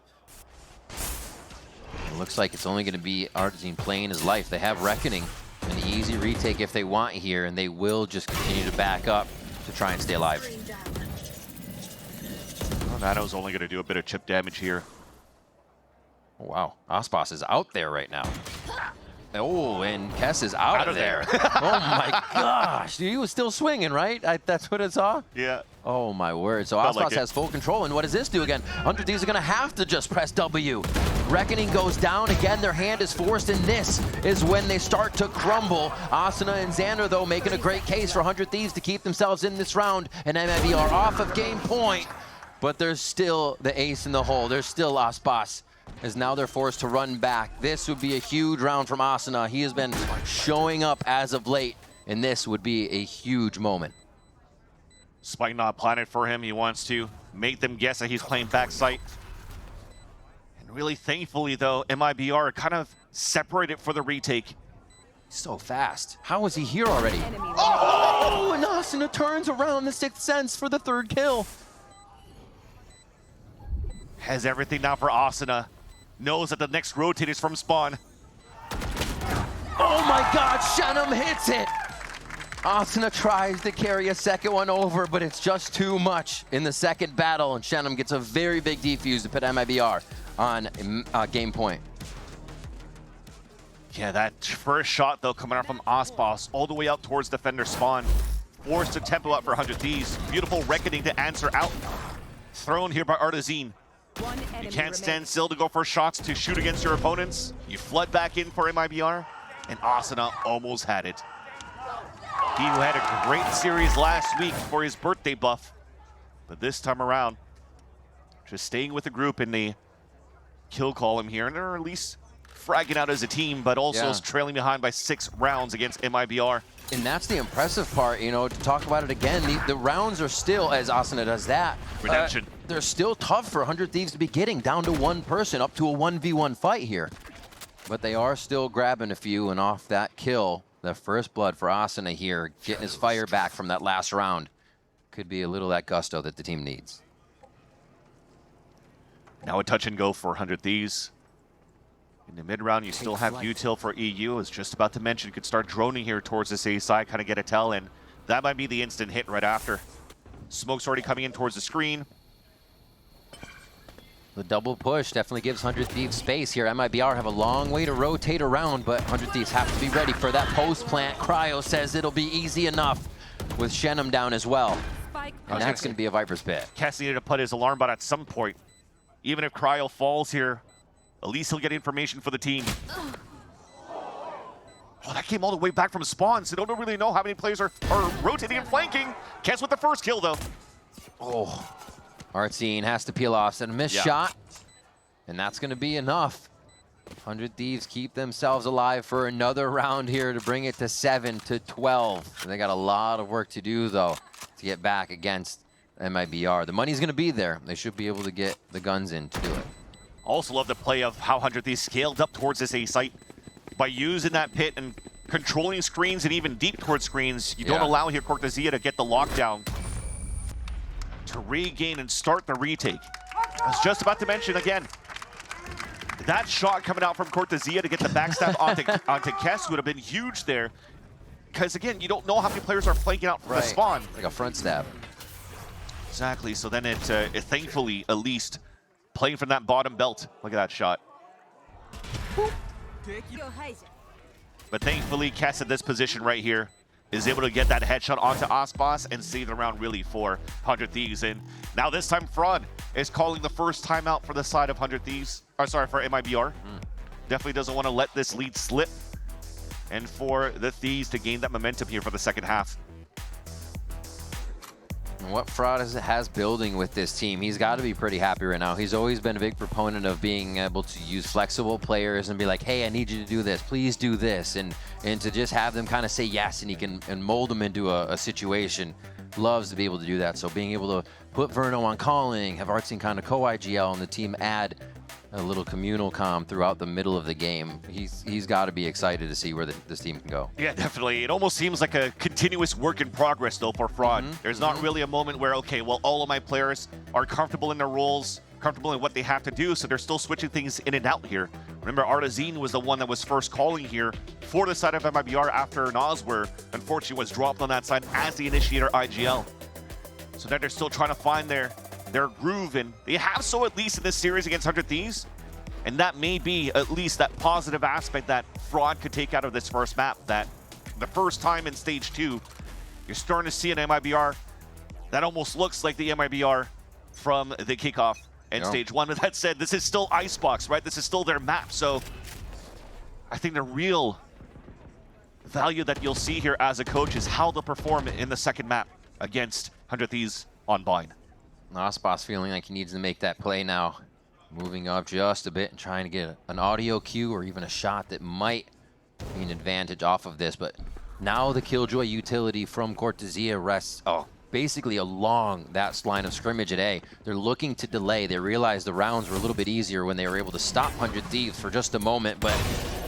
It looks like it's only going to be Artazine playing his life. They have Reckoning, an easy retake if they want here, and they will just continue to back up to try and stay alive. Well, Nano's only going to do a bit of chip damage here. Oh, wow. Ospas is out there right now. Oh, and Kess is out of there. Oh my gosh. He was still swinging, right? That's what I saw? Yeah. Oh my word. So Ospas has full control, and what does this do again? 100 Thieves are going to have to just press W. Reckoning goes down again. Their hand is forced, and this is when they start to crumble. Asuna and Xander, though, making a great case for 100 Thieves to keep themselves in this round, and MIBR off of game point. But there's still the ace in the hole. There's still Ospas, as now they're forced to run back. This would be a huge round from Asuna. He has been showing up as of late, and this would be a huge moment. Spike not planted for him. He wants to make them guess that he's playing backside. And really thankfully, though, MIBR kind of separated for the retake. So fast. How is he here already? Oh, and Asuna turns around the 6th sense for the 3rd kill. Has everything now for Asuna. Knows that the next rotate is from spawn. Oh my god, Shenum hits it! Asuna tries to carry a second one over, but it's just too much in the second battle, and Shenum gets a very big defuse to put MIBR on game point. Yeah, that first shot, though, coming out from Osbos all the way out towards defender spawn. Forced to tempo out for 100 Thieves. Beautiful reckoning to answer out. Thrown here by Artazine. You can't stand still to go for shots to shoot against your opponents. You flood back in for MIBR, and Asuna almost had it. He who had a great series last week for his birthday buff, but this time around, just staying with the group in the kill column here, and they're at least fragging out as a team, but also trailing behind by 6 rounds against MIBR. And that's the impressive part, you know, to talk about it again. The rounds are still, as Asuna does that, Redemption. They're still tough for 100 Thieves to be getting down to one person, up to a 1v1 fight here. But they are still grabbing a few, and off that kill, the first blood for Asuna here, getting his fire back from that last round. Could be a little that gusto that the team needs. Now a touch and go for 100 Thieves. In the mid-round, you still have util for EU. I was just about to mention, you could start droning here towards this A side, kind of get a tell, and that might be the instant hit right after. Smoke's already coming in towards the screen. The double push definitely gives 100 Thieves space here. MIBR have a long way to rotate around, but 100 Thieves have to be ready for that post plant. Cryo says it'll be easy enough with Shenum down as well. And that's going to be a Viper's Pit. Cass needed to put his alarm bot at some point. Even if Cryo falls here, at least he'll get information for the team. Oh, that came all the way back from spawn, so don't really know how many players are rotating and flanking. Cass with the first kill, though. Oh, Artsine has to peel off. And a missed shot. And that's going to be enough. 100 Thieves keep themselves alive for another round here to bring it to 7-12. And they got a lot of work to do, though, to get back against MIBR. The money's going to be there. They should be able to get the guns in to do it. Also love the play of how 100 Thieves scaled up towards this A site. By using that pit and controlling screens and even deep towards screens, you don't allow here Cortezia to get the lockdown to regain and start the retake. I was just about to mention again, that shot coming out from Cortezia to get the backstab onto Kess would have been huge there. Because again, you don't know how many players are flanking out from the spawn. Like a front stab. Exactly, so then it thankfully, at least, playing from that bottom belt. Look at that shot. But thankfully, Kess at this position right here is able to get that headshot onto Osbos and save the round really for 100 Thieves. And now this time, Fraud is calling the first timeout for the side of 100 Thieves. Or sorry, for MIBR. Definitely doesn't want to let this lead slip. And for the Thieves to gain that momentum here for the second half. And what Fraud has building with this team, he's got to be pretty happy right now. He's always been a big proponent of being able to use flexible players and be like, hey, I need you to do this, please do this, and to just have them kind of say yes, and he can mold them into a situation. Loves to be able to do that. So being able to put Verno on calling, have Artsine kind of co-IGL, and the team add a little communal comm throughout the middle of the game. He's got to be excited to see where this team can go. Yeah, definitely. It almost seems like a continuous work in progress, though, for Fraud. There's not really a moment where, okay, well, all of my players are comfortable in their roles, comfortable in what they have to do, so they're still switching things in and out here. Remember, Artazine was the one that was first calling here for the side of MIBR after Noswer, unfortunately, was dropped on that side as the initiator IGL. So now they're still trying to find their groove, and they have so at least in this series against 100 Thieves. And that may be at least that positive aspect that Fraud could take out of this first map, that the first time in Stage 2, you're starting to see an MIBR that almost looks like the MIBR from the kickoff in Stage 1. With that said, this is still Icebox, right? This is still their map, so I think the real value that you'll see here as a coach is how they'll perform in the second map against 100 Thieves on Bind. Nosboss feeling like he needs to make that play now. Moving up just a bit and trying to get an audio cue or even a shot that might be an advantage off of this. But now the Killjoy utility from Cortezia rests basically along that line of scrimmage at A. They're looking to delay. They realized the rounds were a little bit easier when they were able to stop 100 Thieves for just a moment, but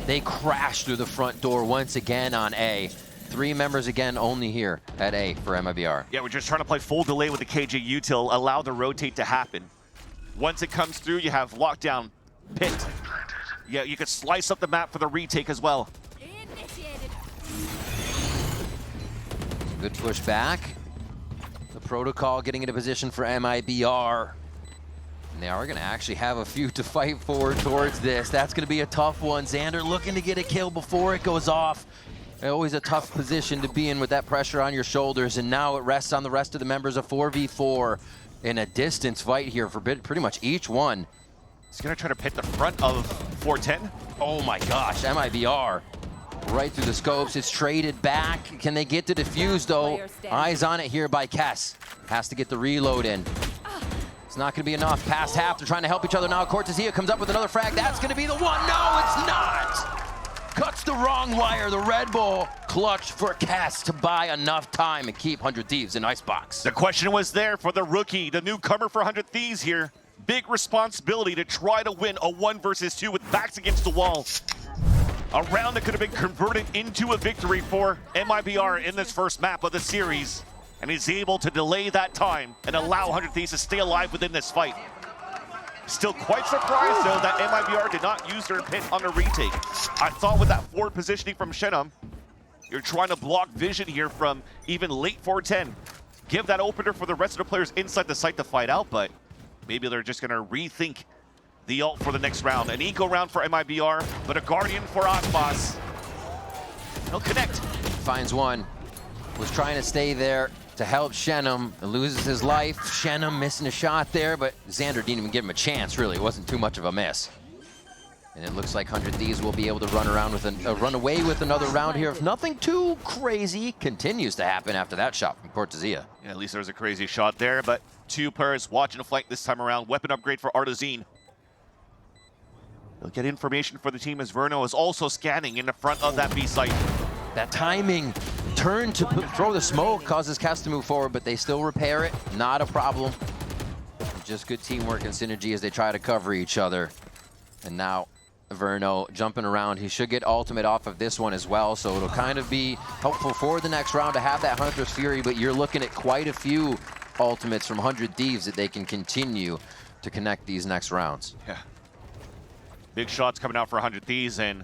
they crashed through the front door once again on A. 3 members again only here at A for MIBR. Yeah, we're just trying to play full delay with the KJ util, allow the rotate to happen. Once it comes through, you have lockdown, pit. Yeah, you could slice up the map for the retake as well. Good push back. The protocol getting into position for MIBR. And they are going to actually have a few to fight for towards this. That's going to be a tough one. Xander looking to get a kill before it goes off. Always a tough position to be in with that pressure on your shoulders, and now it rests on the rest of the members of 4v4 in a distance fight here for pretty much each one. He's gonna try to pit the front of 410. Oh my gosh, MIBR right through the scopes. It's traded back. Can they get to defuse though? Eyes on it here by Kess. Has to get the reload in. It's not gonna be enough. Past half, they're trying to help each other now. Cortezia comes up with another frag. That's gonna be the one. No, it's not! Cuts the wrong wire. The Red Bull clutch for Cass to buy enough time and keep 100 Thieves in Icebox. The question was there for the rookie, the newcomer for 100 Thieves here. Big responsibility to try to win a 1 versus 2 with backs against the wall. A round that could have been converted into a victory for MIBR in this first map of the series. And he's able to delay that time and allow 100 Thieves to stay alive within this fight. Still quite surprised, though, that MIBR did not use their pit on a retake. I thought with that forward positioning from Shenum, you're trying to block vision here from even late 410. Give that opener for the rest of the players inside the site to fight out, but maybe they're just going to rethink the ult for the next round. An eco round for MIBR, but a Guardian for Osbos. He'll connect. Finds one. Was trying to stay there to help Shenum, loses his life. Shenum missing a shot there, but Xander didn't even give him a chance, really. It wasn't too much of a miss. And it looks like 100 Thieves will be able to run around with run away with another round here if nothing too crazy continues to happen after that shot from Cortezia. Yeah, at least there was a crazy shot there, but 2 players watching a flank this time around. Weapon upgrade for Artazine. They'll get information for the team as Verno is also scanning in the front of that B site. That timing, turn to throw the smoke causes Cass to move forward, but they still repair it. Not a problem. Just good teamwork and synergy as they try to cover each other. And now Verno jumping around. He should get ultimate off of this one as well, so it'll kind of be helpful for the next round to have that Hunter's Fury, but you're looking at quite a few ultimates from 100 Thieves that they can continue to connect these next rounds. Yeah. Big shots coming out for 100 Thieves, and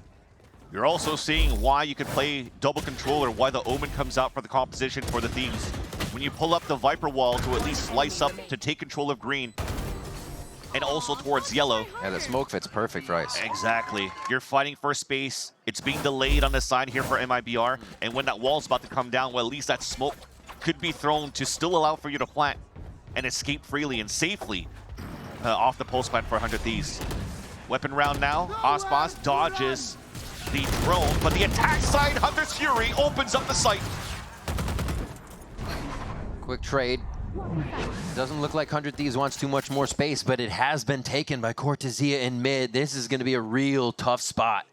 you're also seeing why you could play double controller, why the Omen comes out for the composition for the Thieves. When you pull up the Viper wall to at least slice up to take control of green, and also towards yellow. Yeah, the smoke fits perfect for Ice. Exactly. You're fighting for space. It's being delayed on the side here for MIBR, and when that wall's about to come down, well, at least that smoke could be thrown to still allow for you to plant and escape freely and safely off the post plant for 100 Thieves. Weapon round now. Osbos dodges the drone, but the attack side, Hunter's Fury, opens up the site. Quick trade. Doesn't look like 100 Thieves wants too much more space, but it has been taken by Cortezia in mid. This is going to be a real tough spot.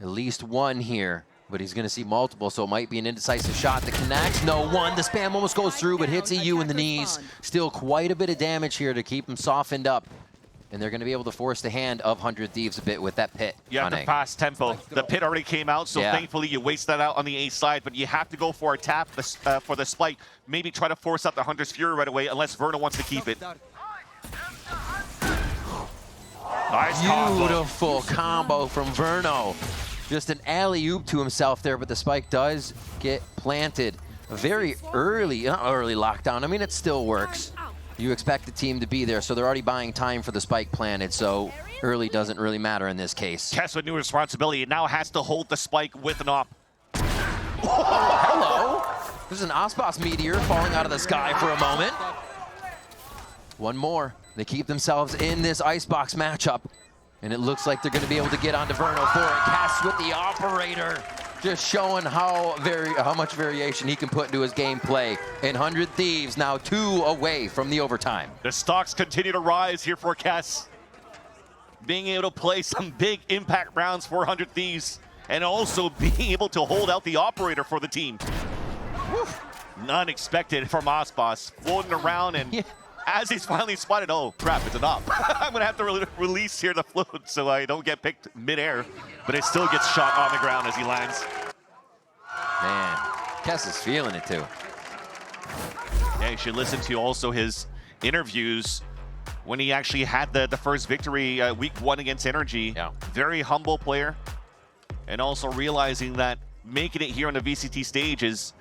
At least one here, but he's going to see multiple, so it might be an indecisive shot that connects. No one. The spam almost goes through, but hits EU in the knees. Still quite a bit of damage here to keep him softened up. And they're going to be able to force the hand of 100 Thieves a bit with that pit. You have to fast tempo. The pit already came out, so thankfully you waste that out on the A side, but you have to go for a tap for the spike. Maybe try to force out the Hunter's Fury right away, unless Verno wants to keep it. Nice Beautiful combo from Verno. Just an alley-oop to himself there, but the spike does get planted. A very early, not early lockdown. I mean, it still works. You expect the team to be there, so they're already buying time for the spike planted, so early doesn't really matter in this case. Kess with new responsibility, now has to hold the spike with an op. Hello! There's an Osbos meteor falling out of the sky for a moment. One more. They keep themselves in this Icebox matchup, and it looks like they're going to be able to get onto Verno for it. Cass with the operator, just showing how much variation he can put into his gameplay. And 100 Thieves now 2 away from the overtime. The stocks continue to rise here for Cass. Being able to play some big impact rounds for 100 Thieves, and also being able to hold out the operator for the team. None expected from Osbos, floating around, and as he's finally spotted, oh crap, it's an op. I'm gonna have to release here the float so I don't get picked mid-air, but it still gets shot on the ground as he lands. Man, Kess is feeling it too. Yeah, you should listen to also his interviews when he actually had the first victory week 1 against Energy. Yeah. Very humble player, and also realizing that making it here on the VCT stage is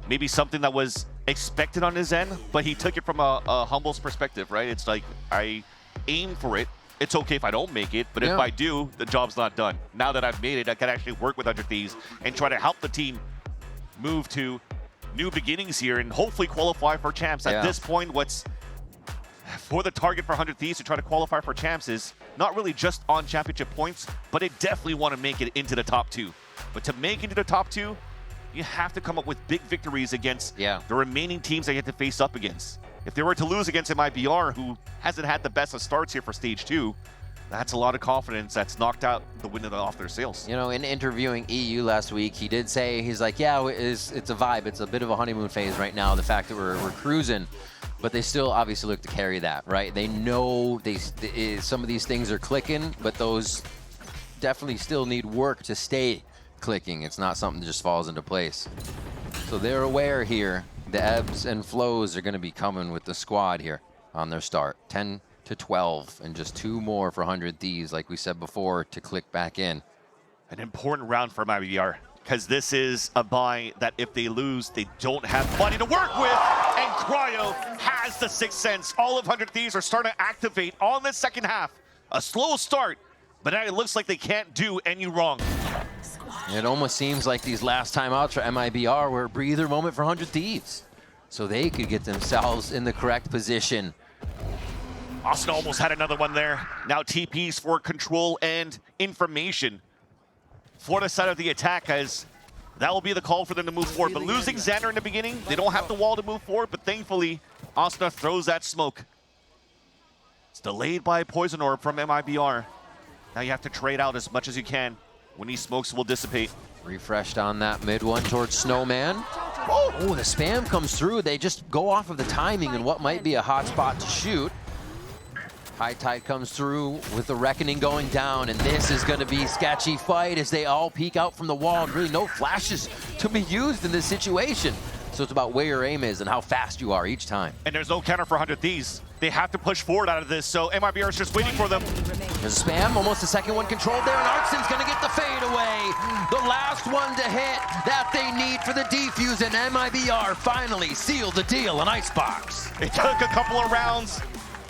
maybe something that was expected on his end, but he took it from a humble's perspective, right? It's like, I aim for it. It's okay if I don't make it, but if I do, the job's not done. Now that I've made it, I can actually work with 100 Thieves and try to help the team move to new beginnings here and hopefully qualify for champs. At this point, what's for the target for 100 Thieves to try to qualify for champs is not really just on championship points, but they definitely want to make it into the top 2. But to make it into the top 2, you have to come up with big victories against the remaining teams that you have to face up against. If they were to lose against MIBR, who hasn't had the best of starts here for Stage 2, that's a lot of confidence that's knocked out the wind off their sails. You know, in interviewing EU last week, he did say, he's like, yeah, it's a vibe. It's a bit of a honeymoon phase right now, the fact that we're cruising. But they still obviously look to carry that, right? They know some of these things are clicking, but those definitely still need work to stay clicking. It's not something that just falls into place. So they're aware here. The ebbs and flows are going to be coming with the squad here on their start. 10 to 12 and just 2 more for 100 Thieves, like we said before, to click back in. An important round for MIBR, because this is a buy that if they lose, they don't have money to work with, and Cryo has the 6th sense. All of 100 Thieves are starting to activate on the second half. A slow start, but now it looks like they can't do any wrong. It almost seems like these last timeouts for MIBR were a breather moment for 100 Thieves, so they could get themselves in the correct position. Austin almost had another one there. Now TPs for control and information for the side of the attack, as that will be the call for them to move forward. But losing Xander in the beginning, they don't have the wall to move forward, but thankfully, Asuna throws that smoke. It's delayed by Poison Orb from MIBR. Now you have to trade out as much as you can. When these smokes will dissipate. Refreshed on that mid one towards Snowman. Oh, the spam comes through. They just go off of the timing and what might be a hot spot to shoot. High Tide comes through with the Reckoning going down, and this is going to be a sketchy fight as they all peek out from the wall, and really no flashes to be used in this situation. So it's about where your aim is and how fast you are each time. And there's no counter for 100 Thieves. They have to push forward out of this, so MIBR is just waiting for them. There's a spam, almost the second one controlled there, and Artson's going to get the fade away. The last one to hit that they need for the defuse, and MIBR finally sealed the deal in Icebox. It took a couple of rounds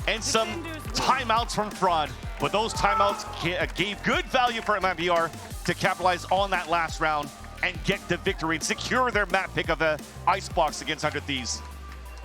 and some timeouts from Fraud, but those timeouts gave good value for MIBR to capitalize on that last round and get the victory and secure their map pick of the Icebox against 100 Thieves.